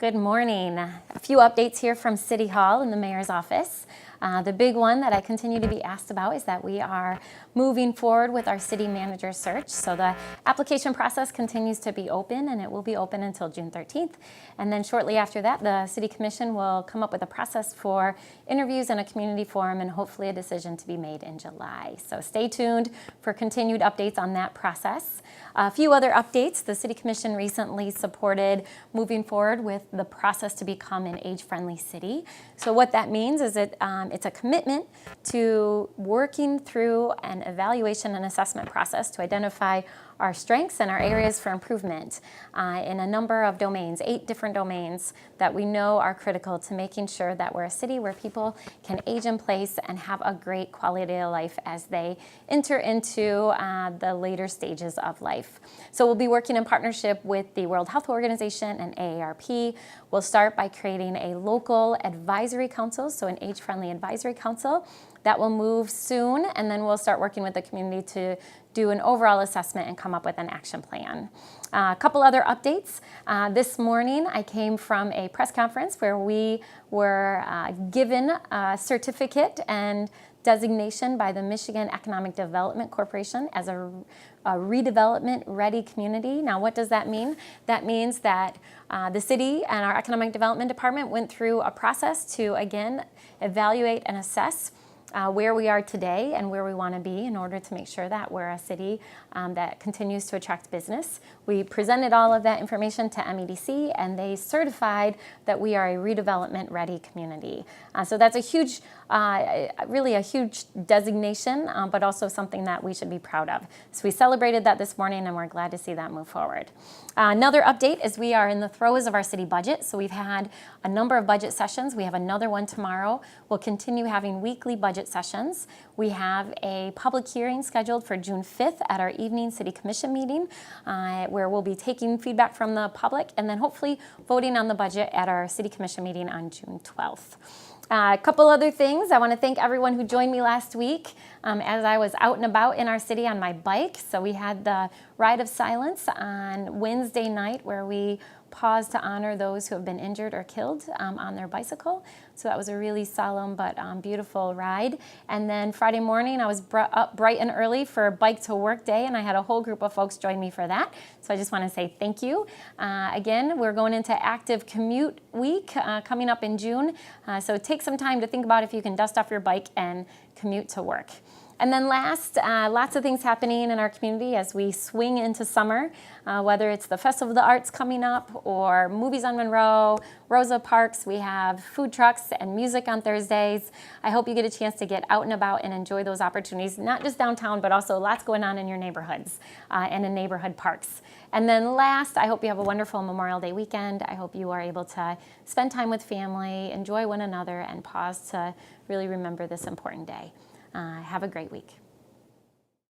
Good morning. A few updates here from City Hall in the Mayor's office. The big one that I continue to be asked about is that we are moving forward with our city manager search. So the application process continues to be open, and it will be open until June 13th. And then shortly after that, the City Commission will come up with a process for interviews and a community forum, and hopefully a decision to be made in July. So stay tuned for continued updates on that process. A few other updates. The City Commission recently supported moving forward with the process to become an age-friendly city. So what that means is it's a commitment to working through an evaluation and assessment process to identify our strengths and our areas for improvement in a number of domains, 8 different domains that we know are critical to making sure that we're a city where people can age in place and have a great quality of life as they enter into the later stages of life. So we'll be working in partnership with the World Health Organization and AARP. We'll start by creating a local advisory council, so an age-friendly advisory council. That will move soon, and then we'll start working with the community to do an overall assessment and come up with an action plan. A couple other updates. This morning I came from a press conference where we were given a certificate and designation by the Michigan Economic Development Corporation as a Redevelopment Ready Community. Now, what does that mean? That means that the city and our Economic Development Department went through a process to, again, evaluate and assess where we are today and where we want to be in order to make sure that we're a city that continues to attract business. We presented all of that information to MEDC, and they certified that we are a redevelopment ready community. So that's a huge, really a huge designation, but also something that we should be proud of. So we celebrated that this morning, and we're glad to see that move forward. Another update is we are in the throes of our city budget. So we've had a number of budget sessions. We have another one tomorrow. We'll continue having weekly budget sessions. We have a public hearing scheduled for June 5th at our evening City Commission meeting, where we'll be taking feedback from the public and then hopefully voting on the budget at our City Commission meeting on June 12th. A couple other things. I want to thank everyone who joined me last week as I was out and about in our city on my bike. So we had the Ride of Silence on Wednesday night where we paused to honor those who have been injured or killed on their bicycle. So that was a really solemn but beautiful ride. And then Friday morning I was up bright and early for Bike to Work Day, and I had a whole group of folks join me for that. So I just want to say thank you. Again, we're going into Active Commute Week coming up in June. So take some time to think about if you can dust off your bike and commute to work. And then last, lots of things happening in our community as we swing into summer, whether it's the Festival of the Arts coming up or Movies on Monroe, Rosa Parks. We have food trucks and music on Thursdays. I hope you get a chance to get out and about and enjoy those opportunities, not just downtown, but also lots going on in your neighborhoods and in neighborhood parks. And then last, I hope you have a wonderful Memorial Day weekend. I hope you are able to spend time with family, enjoy one another, and pause to really remember this important day. Have a great week.